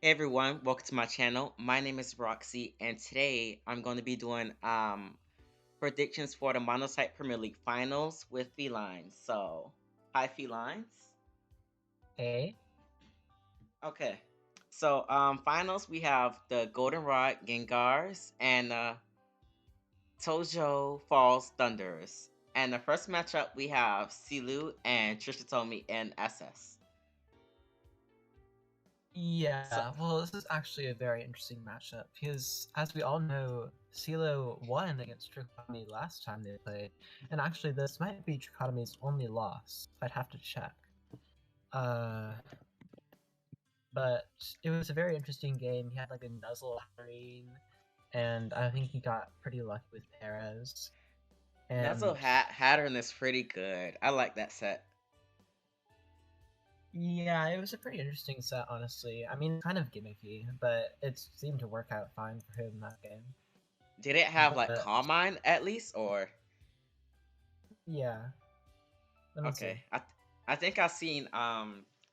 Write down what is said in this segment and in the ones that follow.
Hey everyone, welcome to my channel. My name is Roxy, and today I'm going to be doing predictions for the Monotype Premier League Finals with Felines. So, hi Felines. Hey, Okay, so finals we have the Goldenrod Gengars and Tojo Falls Thunders. And the first matchup we have Silu and Trishitomi in SS. So, yeah, well, this is actually a very interesting matchup because, as we all know, CeeLo won against Trichotomy last time they played, and actually, this might be Trichotomy's only loss. I'd have to check. Uh, but it was a very interesting game. He had like a nuzzle Hareen, and I think he got pretty lucky with Perez. Nuzzle And Hattern is pretty good. I like that set. yeah, it was a pretty interesting set, honestly. I mean, kind of gimmicky, but it seemed to work out fine for him that game. Did it have like But Carmine at least, or yeah, let me see. okay? I think I've seen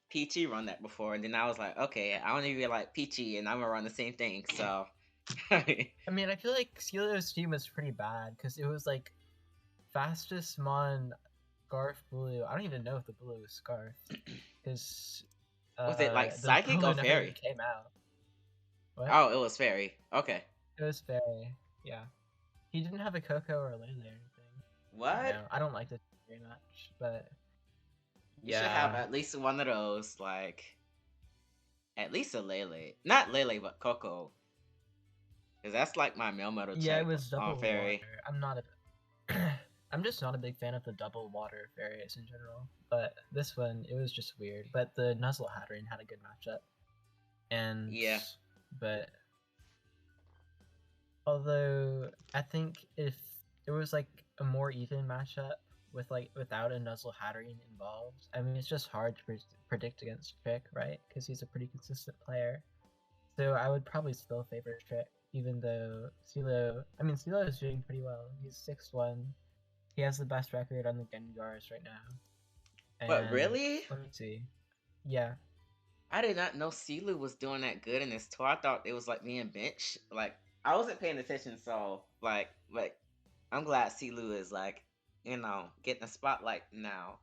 Peachy run that before, and then I was like, okay, I don't even like Peachy, and I'm gonna run the same thing. So I mean, I feel like Steelers' team was pretty bad because it was like fastest Mon, Scarf Blue. I don't even know if the blue was Scarf because was it like the Psychic or blue never even Fairy? came out. What? Oh, it was Fairy. Okay. It was Fairy. Yeah, he didn't have a Coco or a Lele or anything. I don't What? know. I don't like this very much, but You should have yeah, at least one of those, like at least a Lele, not Lele, but Coco, because that's like my mail metal yeah, it type was on double water. Fairy. I'm not a I'm just not a big fan of the double water fairies in general, but this one it was just weird. But the Nuzzle Hatterene had a good matchup, and Yeah. but although I think if it was like a more even matchup with like without a Nuzzle Hatterene involved, I mean it's just hard to predict against Trick, right? Because he's a pretty consistent player. So I would probably still favor Trick, even though CeeLo. I mean CeeLo is doing pretty well. He's 6-1. He has the best record on the Gengars right now. But And really, let me see. Yeah. I did not know Silu was doing that good in this tour. I thought it was like being bench. Like I wasn't paying attention, so like I'm glad Silu is like getting the spotlight now.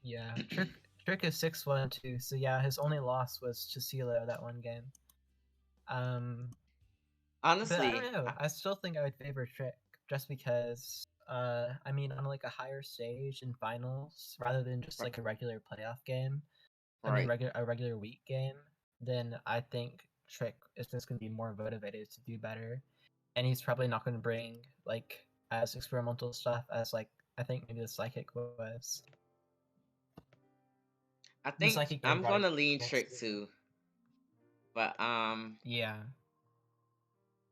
Yeah. Trick is 6-1 too. So yeah, his only loss was to CeeLo that one game. Um but I Honestly, don't know. I still think I would favor Trick just because I mean on like a higher stage in finals rather than just like a regular playoff game. I mean right. a regular week game, then I think Trick is just gonna be more motivated to do better. And he's probably not gonna bring like as experimental stuff as like I think maybe the psychic was. I The think psychic game I'm brought gonna lean Trick experience. too, but Yeah.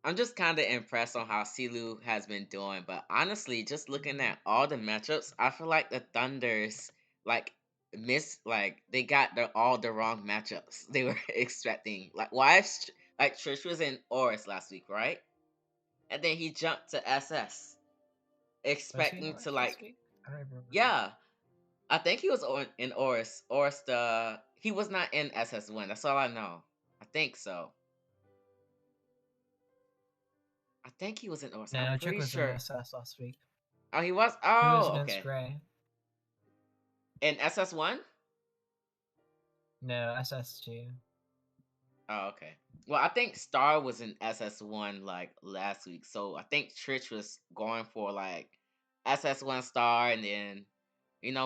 I'm just kind of impressed on how Silu has been doing. But honestly, just looking at all the matchups, I feel like the Thunders like they got all the wrong matchups they were expecting. Like why is like Trish was in Oris last week, right? And then he jumped to SS, Was he in expecting to Orange last like week? I don't even remember. yeah. I think he was in Oris. Oris the he was not in SS1. That's all I know. I think so. I think he was in Oris. I'm No, Trick pretty was in sure. SS last week. Oh, he was. He was Oh, against okay. Gray. In SS1. No, SS2. Oh, okay. Well, I think Star was in SS1 like last week, so I think Trich was going for like SS1 Star, and then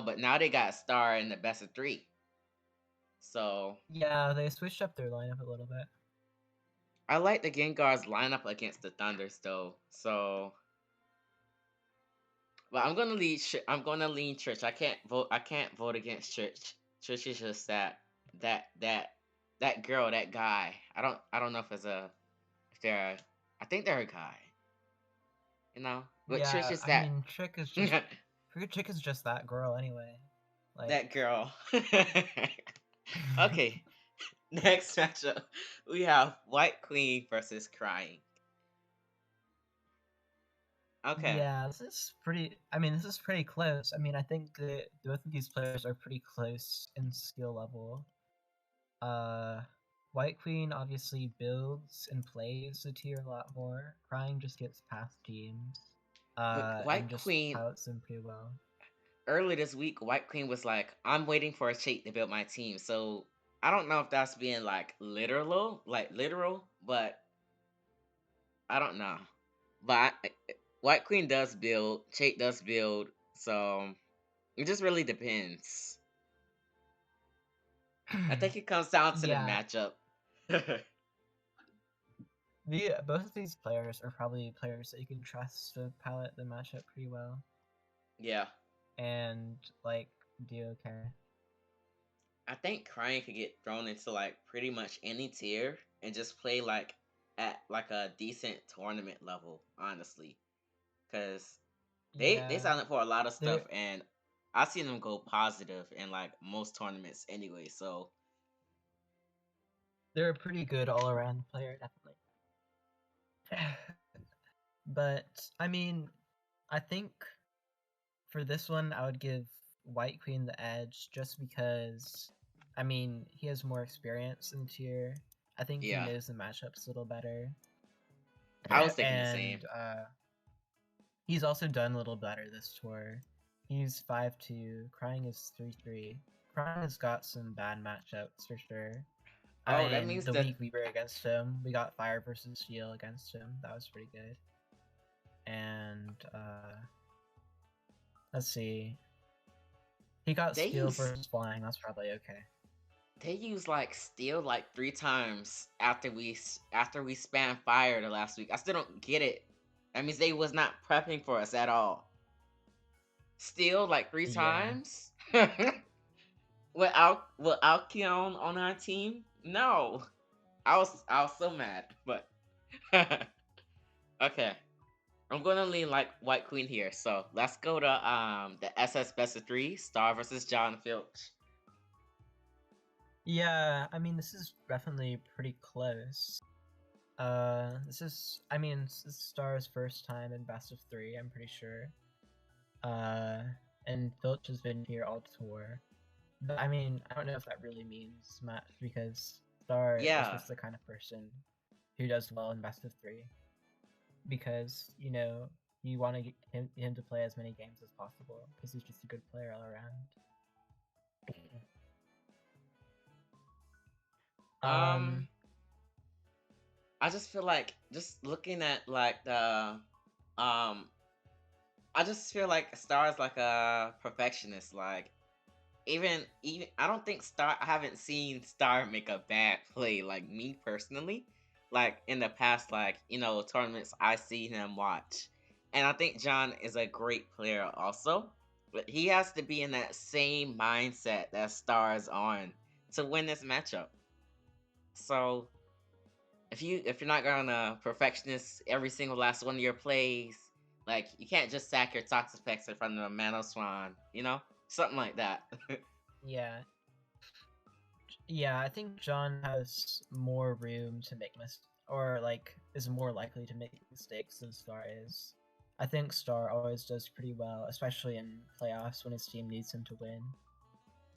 but now they got Star in the best of three. So Yeah, they switched up their lineup a little bit. I like the Gengar's lineup against the Thunders though. So, but I'm gonna lean Trich. I can't vote. I can't vote against Trich. Trich is just that that that girl, that guy. I don't know if it's a if they're. I think they're a guy. But Trish Yeah, is I that mean Trick is just that girl anyway. Like that girl. Okay, next matchup we have White Queen versus Crying. Okay, Yeah, this is pretty. I mean, this is pretty close. I mean, I think that both of these players are pretty close in skill level. Uh, White Queen obviously builds and plays the tier a lot more. Crying just gets past teams, and White just Queen pilots them pretty well. early this week, White Queen was like, "I'm waiting for a cheat to build my team." So I don't know if that's being literal, but I don't know. But White Queen does build, Chait does build, so it just really depends. I think it comes down to the Yeah, matchup. the both of these players are probably players that you can trust to pilot the matchup pretty well Yeah, and like do okay. I think Crying could get thrown into like pretty much any tier and just play like at like a decent tournament level, honestly, because they Yeah, sign up for a lot of stuff they're and I seen them go positive in like most tournaments anyway. So they're a pretty good all around player, definitely. But I mean, I think for this one, I would give White Queen the edge just because, I mean, he has more experience in tier. I think he yeah, knows the matchups a little better. I was thinking the same. And he's also done a little better this tour. He's 5-2, Crying is 3-3. Crying has got some bad matchups for sure. I Oh, that mean, means the that week we were against him, we got Fire versus Steel against him. That was pretty good. And let's see. He got they Steel use versus Flying. That's probably okay. they use like steel like 3 times after we spam fire the last week. I still don't get it. That means they was not prepping for us at all. Still like three Yeah. times with Alkion on our team. No, I was so mad, but okay. I'm gonna lean like White Queen here. So let's go to the SS Best of Three Star versus John Filch. Yeah, I mean, this is definitely pretty close. This is, I mean, this is Star's first time in best of three, I'm pretty sure. Uh, and Filch has been here all tour. But I mean, I don't know if that really means much because Star is Yeah, just the kind of person who does well in best of three. Because, you know, you want to get him to play as many games as possible because he's just a good player all around. um, Um, I just feel like just looking at like the um I just feel like Star is like a perfectionist. Like even I don't think Star I haven't seen Star make a bad play. Like me personally, like in the past, like tournaments I see him watch, and I think John is a great player also. But he has to be in that same mindset that Star is on to win this matchup. So if you're not gonna perfectionist every single last one of your plays, like you can't just sack your Toxapex in front of a Mano Swan, something like that. yeah, yeah, I think John has more room to make or like is more likely to make mistakes than Star is. I think Star always does pretty well, especially in playoffs when his team needs him to win.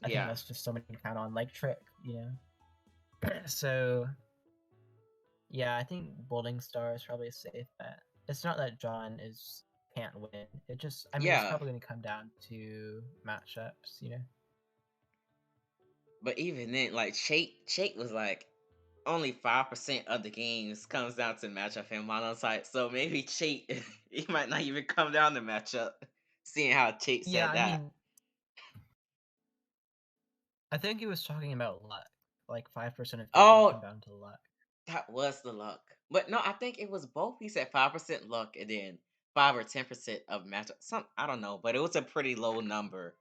I think Yeah, that's just someone you can count on, like Trick, you know. So yeah, I think Bowling Star is probably a safe bet. It's not that John is can't win. It just, I mean, it's yeah, probably going to come down to matchups, you know. but even then, like Shake was like only 5% of the games comes down to matchup and monotype. So maybe Chait he might not even come down to matchup. Seeing how Chait Yeah, said I that. mean, I think he was talking about luck. Like 5% of games come Oh, down to luck. that was the luck. But no, I think it was both. He said 5% luck and then 5 or 10% of matchup. Some I don't know, but it was a pretty low number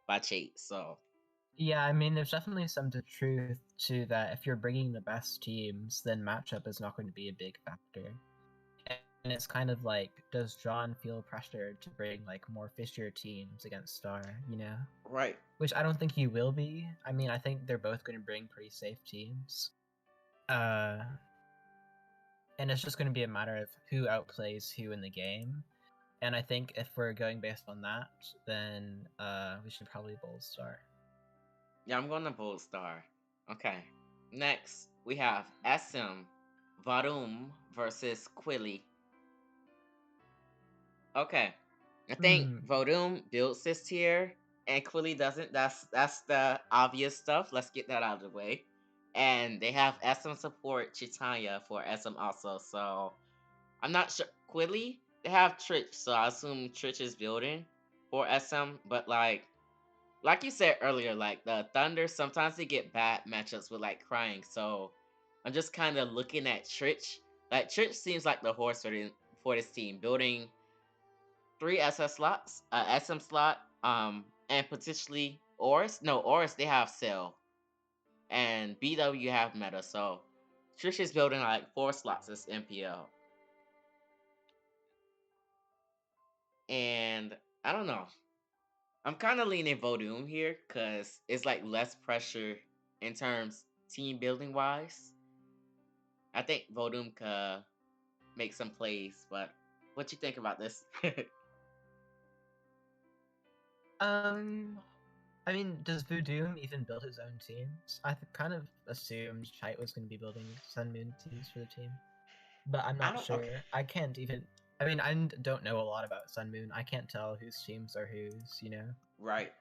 by Chait. So Yeah, I mean, there's definitely some truth to that. If you're bringing the best teams, then matchup is not going to be a big factor. And it's kind of like, does John feel pressured to bring like more fishier teams against Star? You know, right. which I don't think he will be. I mean, I think they're both going to bring pretty safe teams. Uh, and it's just going to be a matter of who outplays who in the game. And I think if we're going based on that, then we should probably bold Star. Yeah, I'm going to Bold Star. Okay. Next, we have SM Varum versus Quilly. Okay. I think Hmm. Vodum builds this tier and Quilly doesn't. That's the obvious stuff. Let's get that out of the way. And they have SM support Chitanya for SM also. So I'm not sure. Quilly, they have Trich, so I assume Trich is building for SM. But like you said earlier, like the Thunder, sometimes they get bad matchups with like crying. So I'm just kind of looking at Trich. Like Trich seems like the horse for this team, building three SS slots, SM slot, and potentially Oris. No, Oris they have Cell, and BW have Meta. So Trish is building like four slots as MPL, and I don't know. I'm kind of leaning Vodum here because it's like less pressure in terms team building wise. I think Vodum could make some plays, but what you think about this? Um, I mean, does Voodoo even build his own teams? Kind of assumed Chite was going to be building Sun Moon teams for the team, but I'm I not don't. Okay, sure. I can't even. I mean, don't know a lot about Sun Moon. I can't tell whose teams are whose, you know. right.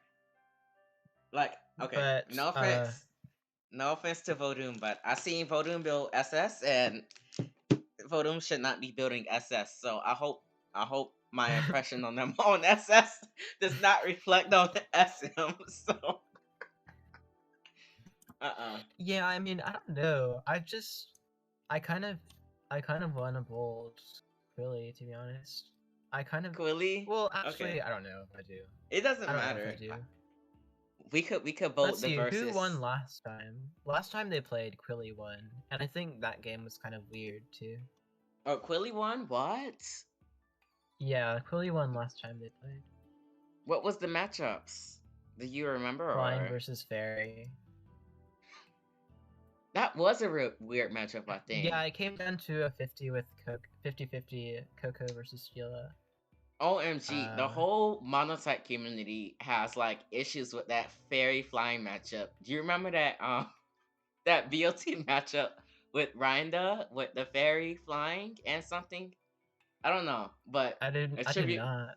Like, okay, But no offense to Vodum, but I seen Vodum build SS, and Vodum should not be building SS. So I hope my impression on them on SS does not reflect on the SM. So yeah, I mean, I don't know. I kind of, I kind of want to bold Quilly, to be honest. I kind of, Quilly. well, Okay, actually, I don't know if I do. it doesn't I don't know if I matter. do. We could Let's vote the see, who versus. won last time? Last time they played, Quilly won, and I think that game was kind of weird too. Oh, Quilly won. What? Yeah, Quilly won last time they played. What was the matchups? Do you remember Flying or? versus Fairy. That was a real weird matchup, I Yeah, think. it came down to a 50 with 50-50 Coco versus Sheila. OMG, the Uh, whole Monotype community has like issues with that fairy flying matchup. Do you remember that that BOT matchup with Rhinda with the fairy flying and something? I don't know, but a I did tribute. not.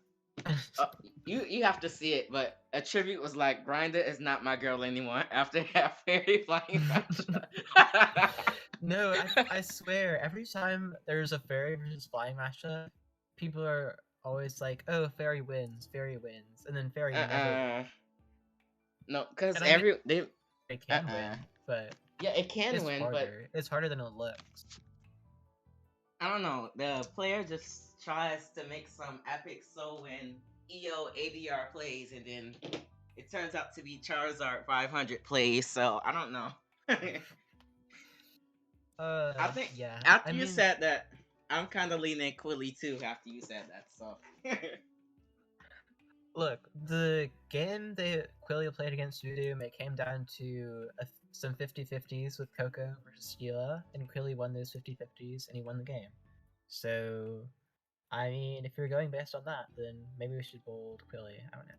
Uh, you have to see it, but a tribute was like Rhinda is not my girl anymore after that fairy flying matchup. No, I swear, every time there's a fairy versus flying matchup, people are always like, "Oh, fairy wins," and then fairy never wins. uh no, because And I mean, every they it can win, but yeah, it can it's win, but harder. It's harder than it looks. I don't know. The player just tries to make some epic soul and EO ADR plays, and then it turns out to be Charizard 500 plays. So I don't know. I think Yeah. I after you mean, said that, I'm kind of leaning Quilly too. After you said that, so look, the game they Quilly played against Voodoo, it came down to some 50-50s with Coco versus Sheila, and Quilly won those 50-50s, and he won the game. So, I mean, if you're going based on that, then maybe we should bold Quilly. I don't know.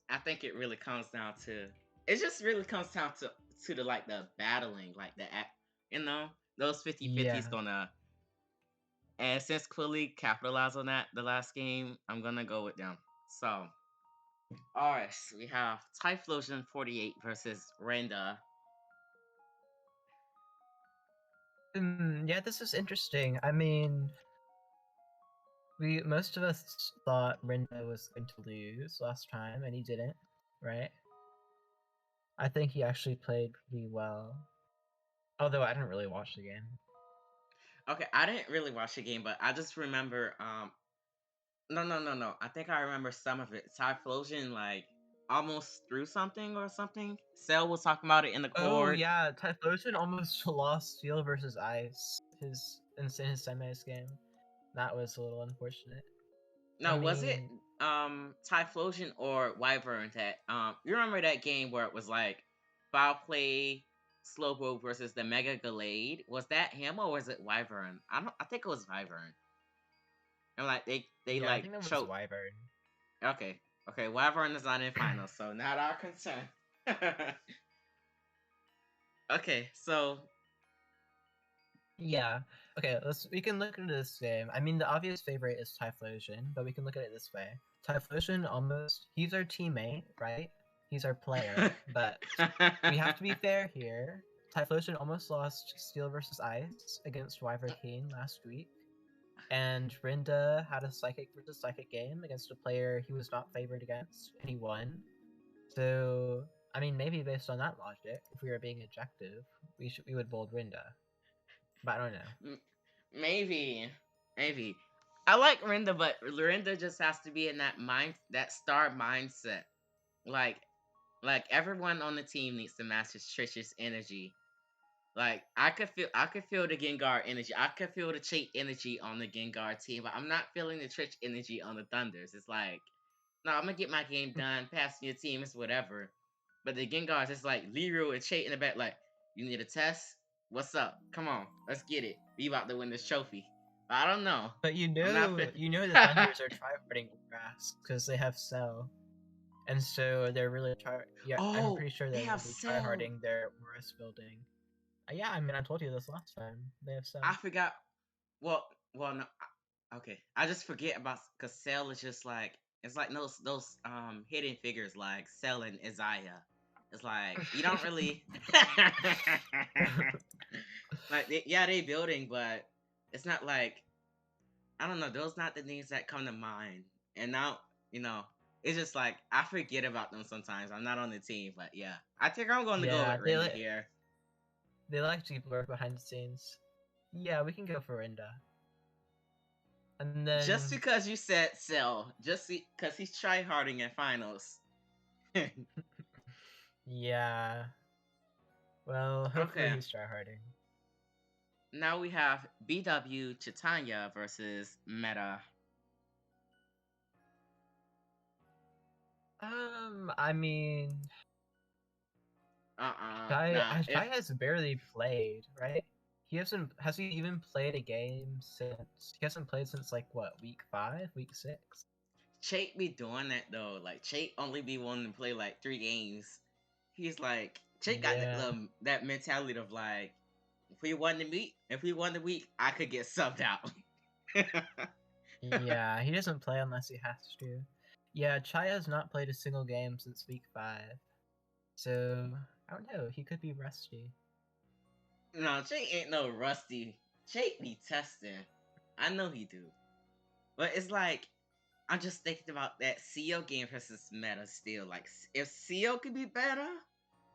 I think it really comes down to it. Just really comes down to the like the battling, like the you know those 50-50s Yeah. gonna. And since Quilly capitalized on that the last game, I'm gonna go with them. So, alright, we have Typhlosion 48 versus Renda. Yeah, this is interesting. I mean, most of us thought Rinda was going to lose last time, and he didn't, right? I think he actually played pretty well. Although I didn't really watch the game. Okay, I didn't really watch the game, but I just remember no. I think I remember some of it. Typhlosion like almost threw something or something. Cell was talking about it in the Oh court. yeah, Typhlosion almost lost Steel versus Ice in his semis game. That was a little unfortunate. I No, was it mean, Typhlosion or Wyvern that you remember that game where it was like foul play Slowpoke versus the Mega Gallade? Was that him or was it Wyvern? I think it was Wyvern. And like they yeah, I like think that was choked. Wyvern. Okay. Okay, Wyvern is not in finals, so not our concern. Okay, so Yeah. Okay, we can look at this game. I mean, the obvious favorite is Typhlosion, but we can look at it this way. Typhlosion he's our teammate, right? He's our player, but we have to be fair here. Typhlosion almost lost Steel versus Ice against Wyvern King last week, and Rinda had a Psychic versus Psychic game against a player he was not favored against, and he won. So, I mean, maybe based on that logic, if we were being objective, we would bold Rinda. But I don't know. maybe, maybe. I like Rinda, but Rinda just has to be in that star mindset. Like, like everyone on the team needs to master Trish's energy. Like I could feel the Gengar energy. I could feel the Chait energy on the Gengar team, but I'm not feeling the Trish energy on the Thunders. It's like, no, I'm gonna get my game done, pass me a team, it's whatever. But the Gengars, it's like Leroy and Chait in the back, like, you need a test? What's up? Come on, let's get it. We about to win this trophy. I don't know. But I'm not fit. you know the Thunders are tryharding grass because they have Cell, and so they're really Yeah, I'm Oh, pretty sure they they're have really Cell. tryharding their Morris building. Yeah, I mean, I told you this last time. They have Cell. I forgot. Well, no. Okay, I just forget about because Cell is just like it's like those hidden figures like Cell and Isaiah. It's like you don't really like yeah they building, but it's not like I don't know. Those not the names that come to mind. And now it's just like I forget about them sometimes. I'm not on the team, but yeah, I think I'm going to go Yeah, with Rinda here. they like to work behind the scenes. Yeah, we can go for Rinda. And Just then because you said Cell, just because he's tryharding at finals. yeah, well, hopefully Okay, he's tryharding. now we have BW Chitanya versus Meta. I mean, Nah. If Shai has barely played, right? Has he even played a game since he hasn't played since like what, week 5, week 6? Chait be doing that though, like Chait only be wanting to play like 3 games. He's like Chait got Yeah. that mentality of like, if we won the week, I could get subbed out. Yeah, he doesn't play unless he has to. Yeah, Chai has not played a single game since week 5. So, I don't know, he could be rusty. No, Chait ain't no rusty. Chait be testing. I know he do. But it's like I'm just thinking about that CO game versus Meta still. Like if CO could be better,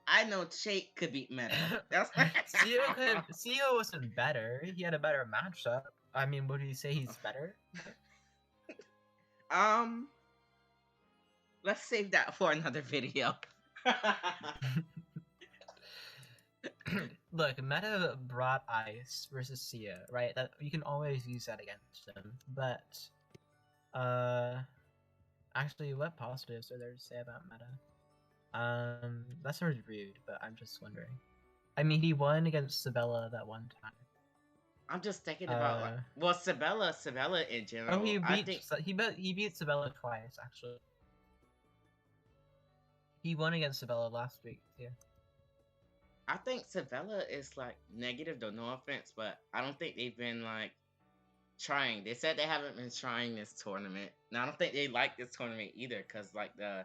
I know Chait could beat Meta. That's CEO wasn't better. He had a better matchup. I mean, would you say he's better? um. Let's save that for another video. Look, Meta brought Ice versus Sia, right? That you can always use that against him. But actually, what positives are there to say about Meta? That sounds rude, but I'm just wondering. I mean, he won against Sabella that one time. I'm just thinking about Sabella in general. Oh, I think he beat Sabella twice actually. He won against Sabella last week too. I think Sabella is like negative though. No offense, but I don't think they've been like trying. They said they haven't been trying this tournament. Now I don't think they like this tournament either, cause like the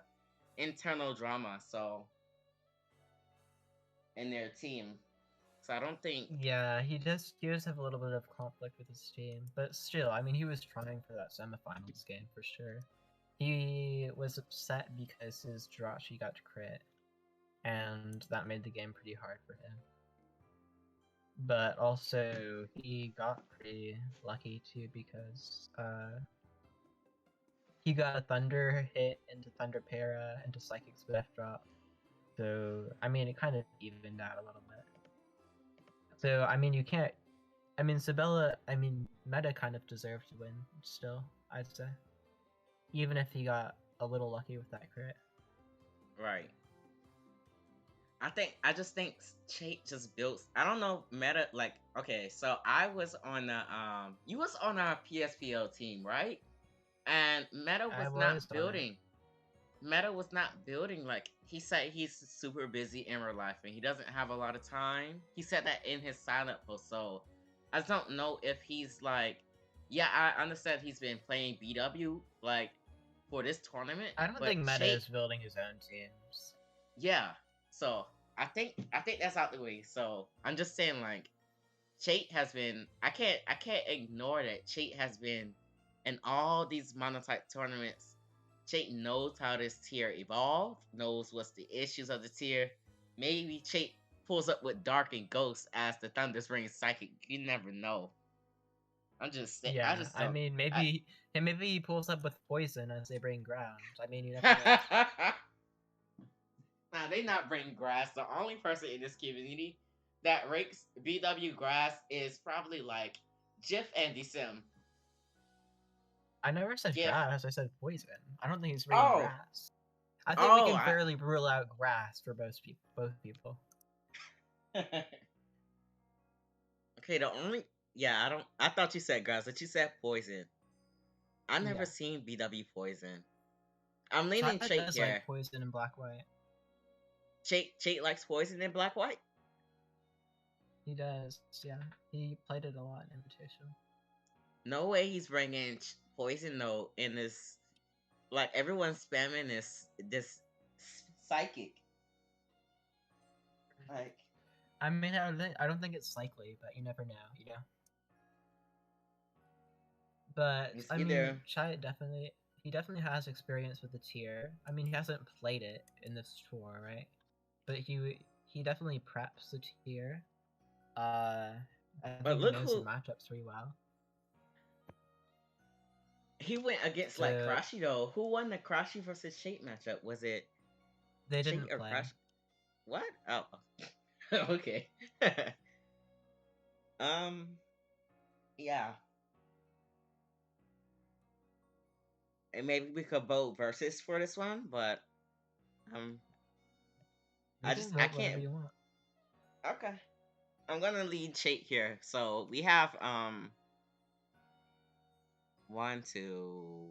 internal drama. So in their team, so I don't think. Yeah, he does have a little bit of conflict with his team, but still, I mean, he was trying for that semifinals game for sure. He was upset because his Jirachi got to crit, and that made the game pretty hard for him. But also, he got pretty lucky too because he got a Thunder hit into Thunder Para into Psychic Swift drop. So, I mean, it kind of evened out a little bit. So, I mean, you can't. I mean, Meta kind of deserved to win still, I'd say. Even if he got a little lucky with that crit. Right. I just think Chait just built. I don't know Meta like okay. So I was on the you was on our PSPL team, right? And Meta I was was not on it. building. Meta was not building like he said he's super busy in real life and he doesn't have a lot of time. He said that in his silent post, so I just don't know if he's like, yeah, I understand he's been playing BW like for this tournament, I don't but think Meta is building his own teams. yeah, so I think that's out the way. So I'm just saying like Chait has been I can't ignore that Chait has been in all these monotype tournaments. Chait knows how this tier evolved, knows what's the issues of the tier. Maybe Chait pulls up with Dark and Ghost as the Thunder's Ring Psychic. You never know. I'm just saying. I Yeah, just I don't. mean, I... maybe he pulls up with poison as they bring ground. I mean, you never know. Nah, they not bring grass. The only person in this community that rakes BW grass is probably like Jif and Decem. I never said Jif. grass. I said poison. I don't think he's bringing Oh, grass. I think we oh, can fairly rule out grass for both people. Okay, the only I don't I thought you said grass, but you said poison. I never Yeah. seen BW poison. I'm leaning Chad Chait does here. like poison and black white. Chait likes poison in black white. He does. Yeah, he played it a lot in Invitation. No way he's bringing poison though in this. Like everyone's spamming this psychic. Like I mean, I don't think it's likely, but you never know, you know. But it's I either mean, Chai definitely has experience with the tier. I mean, he hasn't played it in this tour, right? But he definitely preps the tier. I but think he look knows the who matchups pretty well. he went against like So Karashi though. Who won the Karashi versus Chait matchup? Was it they Chait didn't or play. Karashi? What? Oh, okay. Yeah. And maybe we could vote versus for this one, but um, You can I vote whatever can't. you want. Okay, I'm gonna lead Chait here. So we have one, two.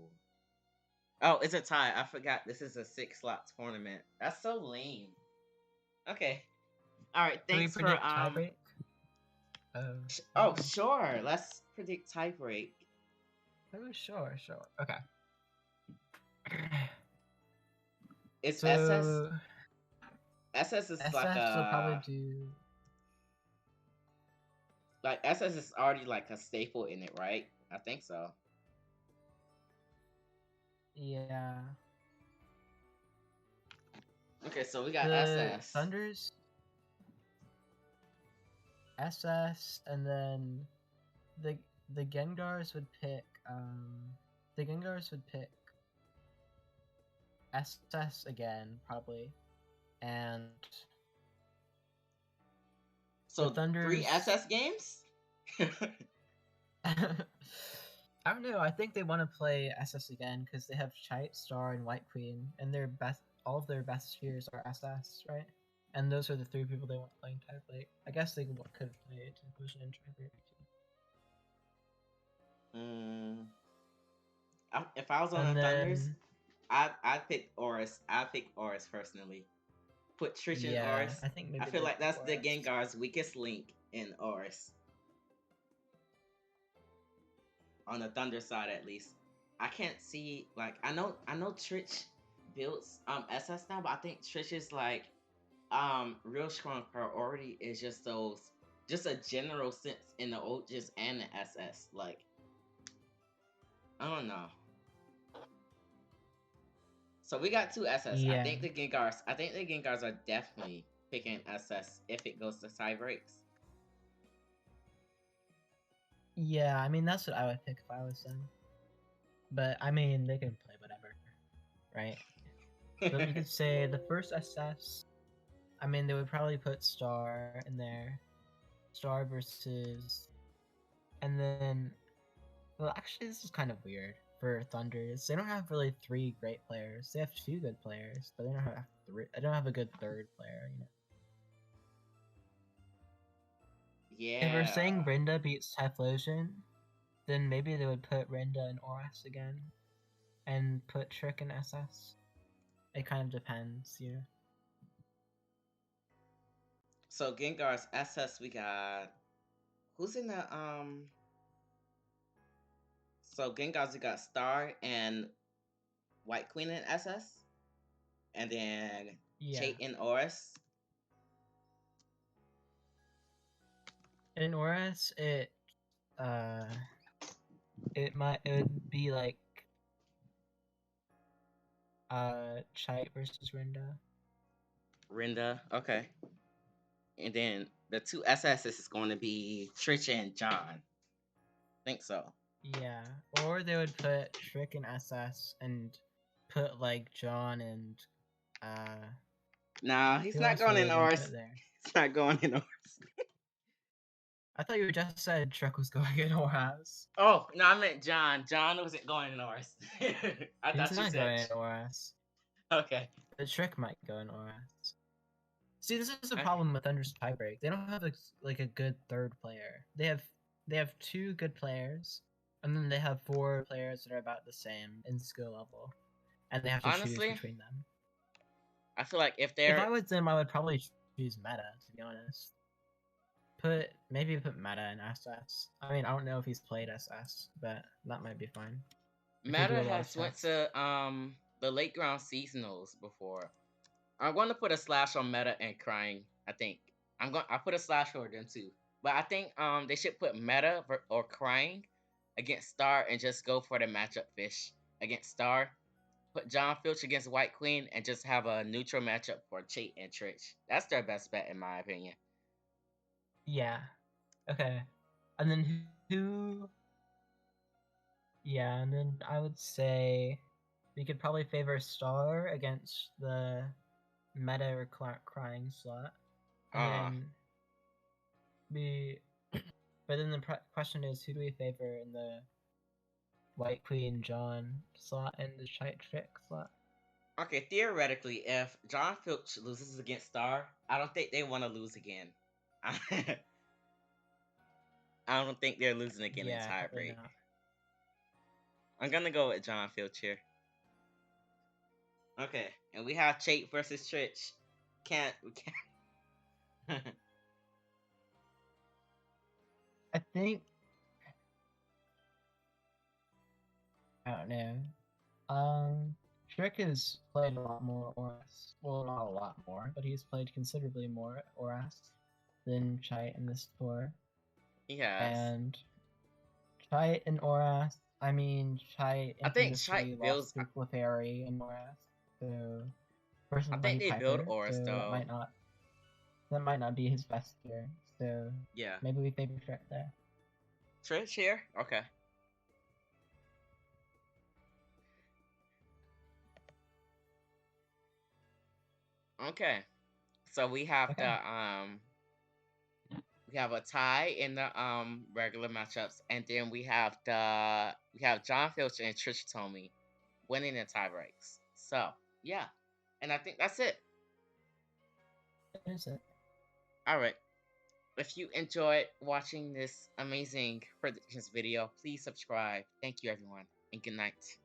Oh, it's a tie. I forgot this is a 6 slot tournament. That's so lame. Okay. All right. Can we Thanks for predict tiebreak? Oh, sure. Let's predict tiebreak. Oh, sure. Okay. It's So SS. SS is like SS will probably do. like SS is already like a staple in it, right? I think so. Yeah. Okay, so we got The SS. Thunders, SS, and then the Gengars would pick SS again probably, and So the Thunders 3 SS games? I don't know. I think they want to play SS again because they have Chite, Star, and White Queen, and all of their best spheres are SS, right? And those are the 3 people they want playing tiebreak. I guess they could play Conclusion and tiebreak too. If I was on the Thunders, I'd pick Oris. I'd pick Oris personally. Put Trish in Oris. I think maybe I feel like that's Oris. the Gengar's weakest link in Oris. On the Thunder side, at least, I can't see like I know Trish builds SS now, but I think Trish is like real strong priority is just a general sense in the OGs and the SS. Like I don't know. So we got 2 SS. Yeah. I think the Gengars are definitely picking SS if it goes to tie breaks. Yeah, I mean that's what I would pick if I was them. But I mean they can play whatever, right? But we could say the first SS. I mean they would probably put Star in there, Star versus, and then, well actually this is kind of weird for Thunders. They don't have really 3 great players. They have 2 good players, but they don't have 3. They don't have a good 3rd player, you know. Yeah. If we're saying Rinda beats Typhlosion, then maybe they would put Rinda in Oris again, and put Trick in SS. It kind of depends, you know. So Gengar's SS, we got who's in the So Gengar's we got Star and White Queen in SS, and then Yeah. Chait and Oris. In Oris, uh it would be like Chite versus Rinda. Rinda, okay. And then the two SSs is going to be Trisha and John. Think so. Yeah. Or they would put Trick in SS and put like John and No, he's who not else would going in they even Oris. put there? He's not going in Oris. I thought you just said Trick was going in Oris. Oh, no, I meant John. John wasn't going in Oris. I He's thought you not said. going in Oris. Okay. The Trick might go in Oris. See, this is the Okay. problem with Thunder's tiebreak. They don't have like a good third player. They have two good players, and then they have four players that are about the same in skill level, and they have to choose Honestly, between them. I feel like if If they're I was them, I would probably choose Meta, to be honest. Maybe put Meta in SS. I mean, I don't know if he's played SS, but that might be fine. If they do Meta a lot of has went tests. to the late ground seasonals before. I'm going to put a slash on Meta and Crying. I think I put a slash for them too. But I think they should put Meta or Crying against Star and just go for the matchup fish against Star. Put John Filch against White Queen and just have a neutral matchup for Chait and Trish. That's their best bet in my opinion. Yeah. Okay. And then who? Yeah, and then I would say we could probably favor Star against the Meta or Crying slot, and then we. But then the question is, who do we favor in the White Queen John slot and the Shite Trick slot? Okay, theoretically, if John Filch loses against Star, I don't think they want to lose again. I don't think they're losing again in Yeah, probably tiebreak. not. I'm gonna go with John Filch here. Okay, and we have Chait versus Trish. We can't. I think I don't know. Trick has played a lot more Oras. Well, not a lot more, but he's played considerably more Oras than Chite in this tour. Yes. And Chite and Oras, I mean, Chite I think Chait infamously builds. lost to Clefairy in Oras, so versus I think Money they build Piper, auras so though. that might not be his best year. So Yeah. maybe we favor Trick there. Trish here. Okay. Okay. So we have Okay. we have a tie in the regular matchups, and then we have John Filch and Trish Tomey winning the tie breaks. So yeah, and I think that's it. That is it. All right. If you enjoyed watching this amazing predictions video, please subscribe. Thank you, everyone, and good night.